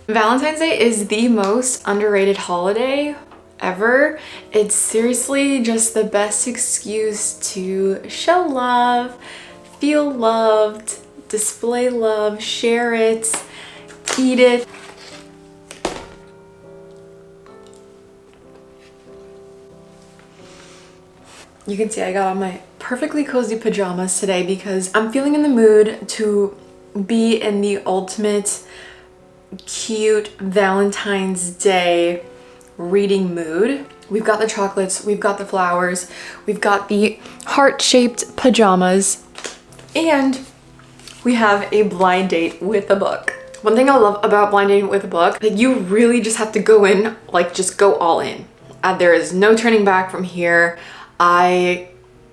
Valentine's Day is the most underrated holiday ever. It's seriously just the best excuse to show love, feel loved, display love, share it, eat it. You can see I got on my perfectly cozy pajamas today because I'm feeling in the mood to be in the ultimate cute Valentine's Day reading mood. We've got the chocolates, we've got the flowers, we've got the heart-shaped pajamas, and we have a blind date with a book. One thing I love about blind dating with a book, that you really just have to go in, like just go all in. There is no turning back from here. I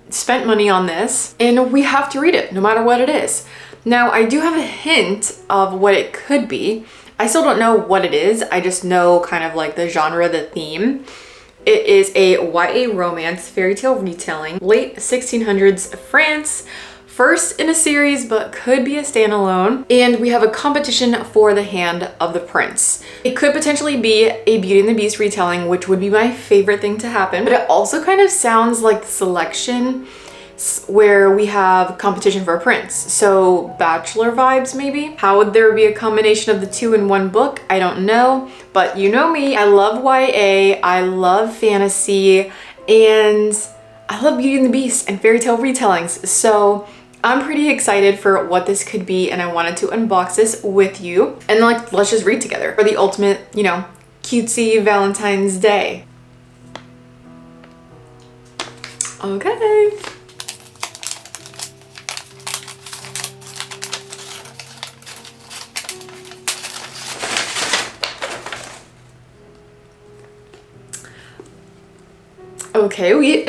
spent money on this and we have to read it no matter what it is. Now I do have a hint of what it could be. I still don't know what it is. I just know kind of like the genre, the theme. It is a YA romance fairy tale retelling, late 1600s France, first in a series but could be a standalone. And we have a competition for the hand of the prince. It could potentially be a Beauty and the Beast retelling, which would be my favorite thing to happen. But it also kind of sounds like the selection where we have competition for a prince. So Bachelor vibes maybe? How would there be a combination of the two in one book? I don't know, but you know me, I love YA, I love fantasy, and I love Beauty and the Beast and fairy tale retellings. So I'm pretty excited for what this could be and I wanted to unbox this with you. And like, let's just read together for the ultimate, you know, cutesy Valentine's Day. Okay. Okay,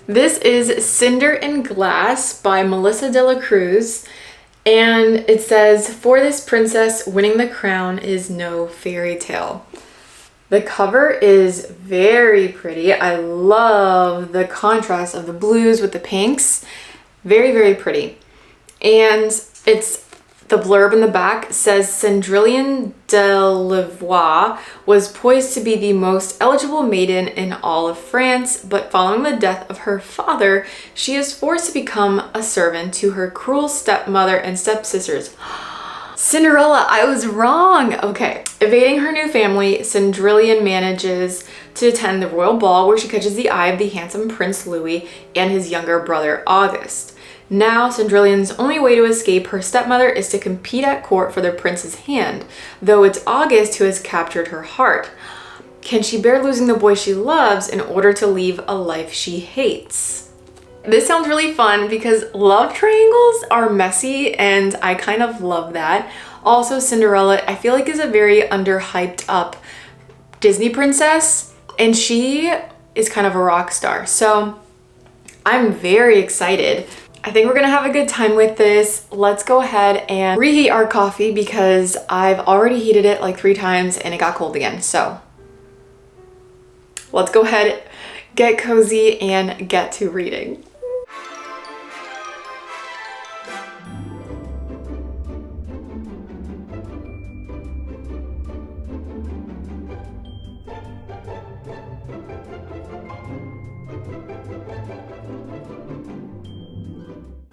this is Cinder and Glass by Melissa de la Cruz, and it says, for this princess, winning the crown is no fairy tale. The cover is very pretty. I love the contrast of the blues with the pinks. Very, very pretty. And the blurb in the back says Cendrillon de Louvois was poised to be the most eligible maiden in all of France, but following the death of her father, she is forced to become a servant to her cruel stepmother and stepsisters. Cinderella, I was wrong. Okay. Evading her new family, Cendrillon manages to attend the royal ball where she catches the eye of the handsome Prince Louis and his younger brother Auguste. Now, Cendrillon's only way to escape her stepmother is to compete at court for the prince's hand, though it's Auguste who has captured her heart. Can she bear losing the boy she loves in order to leave a life she hates? This sounds really fun because love triangles are messy and I kind of love that. Also, Cinderella, I feel like is a very underhyped up Disney princess and she is kind of a rock star. So I'm very excited. I think we're gonna have a good time with this. Let's go ahead and reheat our coffee because I've already heated it like 3 times and it got cold again. So let's go ahead, get cozy, and get to reading.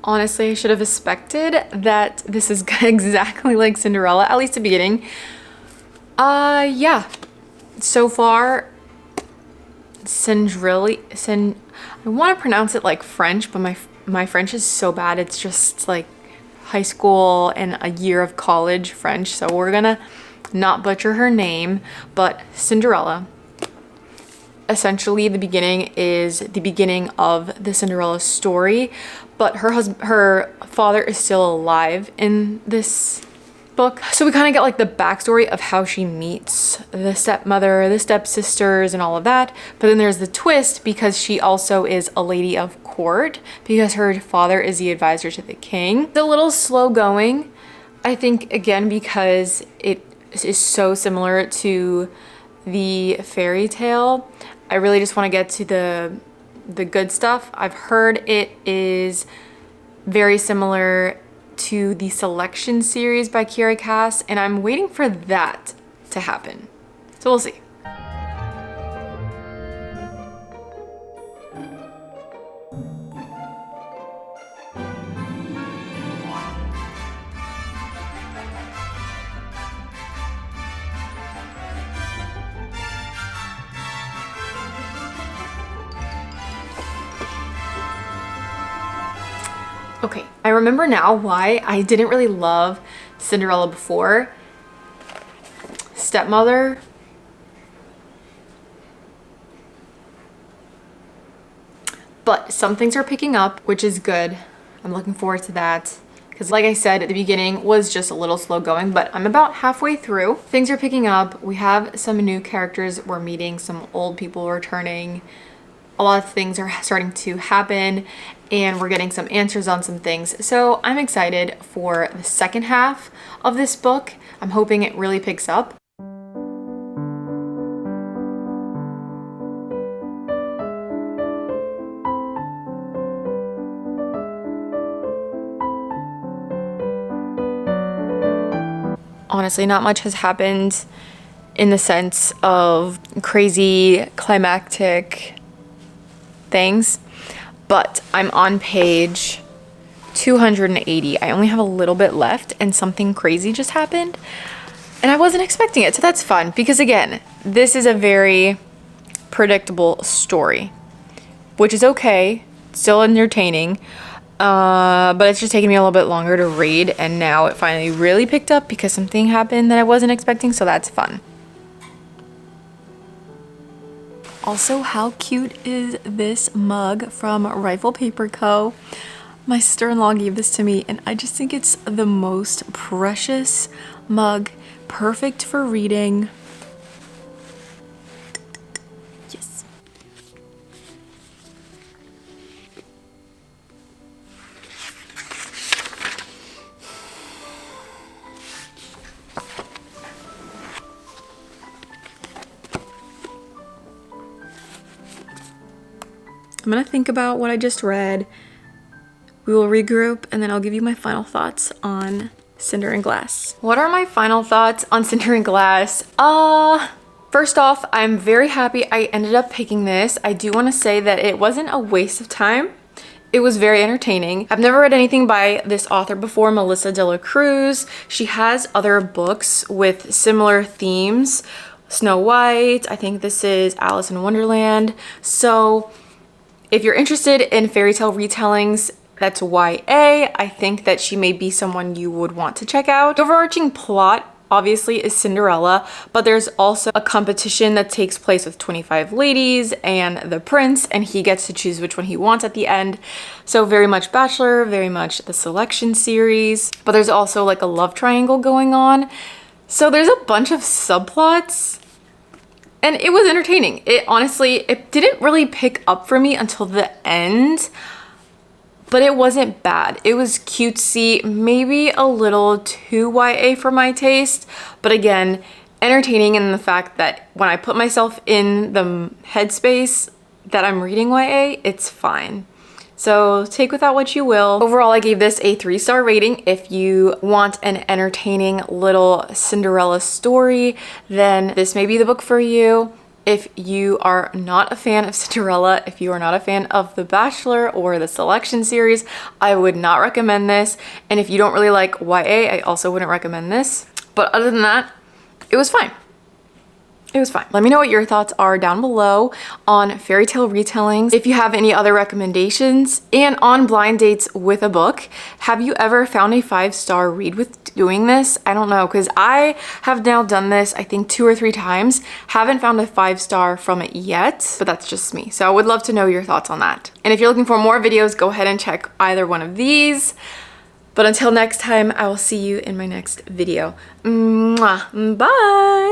Honestly, I should have expected that this is exactly like Cinderella, at least the beginning. Yeah. So far, I want to pronounce it like French, but my French is so bad. It's just like high school and a year of college French. So we're gonna not butcher her name, but Cinderella. Essentially, the beginning is the beginning of the Cinderella story, but her father is still alive in this book. So we kind of get like the backstory of how she meets the stepmother, the stepsisters, and all of that. But then there's the twist because she also is a lady of court because her father is the advisor to the king. It's a little slow going, I think, again, because it is so similar to the fairy tale. I really just want to get to the good stuff. I've heard it is very similar to the Selection series by Kiera Cass, and I'm waiting for that to happen. So we'll see. Okay, I remember now why I didn't really love Cinderella before. Stepmother. But some things are picking up, which is good. I'm looking forward to that. Because like I said at the beginning, was just a little slow going, but I'm about halfway through. Things are picking up. We have some new characters we're meeting, some old people returning. A lot of things are starting to happen and we're getting some answers on some things. So I'm excited for the second half of this book. I'm hoping it really picks up. Honestly, not much has happened in the sense of crazy climactic things, but I'm on page 280. I only have a little bit left and something crazy just happened and I wasn't expecting it, so that's fun because again, this is a very predictable story, which is okay, still entertaining, but it's just taking me a little bit longer to read, and now it finally really picked up because something happened that I wasn't expecting, so that's fun. Also, how cute is this mug from Rifle Paper Co? My sister-in-law gave this to me and I just think it's the most precious mug, perfect for reading. Yes. I'm gonna think about what I just read. We will regroup and then I'll give you my final thoughts on Cinder and Glass. What are my final thoughts on Cinder and Glass? First off, I'm very happy I ended up picking this. I do want to say that it wasn't a waste of time. It was very entertaining. I've never read anything by this author before, Melissa de la Cruz. She has other books with similar themes. Snow White, I think this is Alice in Wonderland. So if you're interested in fairy tale retellings that's YA, I think that she may be someone you would want to check out. The overarching plot obviously is Cinderella, but there's also a competition that takes place with 25 ladies and the prince, and he gets to choose which one he wants at the end. So very much Bachelor, very much the Selection series, but there's also like a love triangle going on. So there's a bunch of subplots. And it was entertaining. It honestly, it didn't really pick up for me until the end, but it wasn't bad. It was cutesy, maybe a little too YA for my taste, but again, entertaining in the fact that when I put myself in the headspace that I'm reading YA, it's fine. So take with that what you will. Overall, I gave this a 3-star rating. If you want an entertaining little Cinderella story, then this may be the book for you. If you are not a fan of Cinderella, if you are not a fan of The Bachelor or the Selection series, I would not recommend this. And if you don't really like YA, I also wouldn't recommend this. But other than that, it was fine. It was fine. Let me know what your thoughts are down below on fairy tale retellings. If you have any other recommendations, and on blind dates with a book, have you ever found a 5-star read with doing this? I don't know, because I have now done this I think 2 or 3 times. Haven't found a 5-star from it yet, but that's just me. So I would love to know your thoughts on that. And if you're looking for more videos, go ahead and check either one of these. But until next time, I will see you in my next video. Mwah. Bye!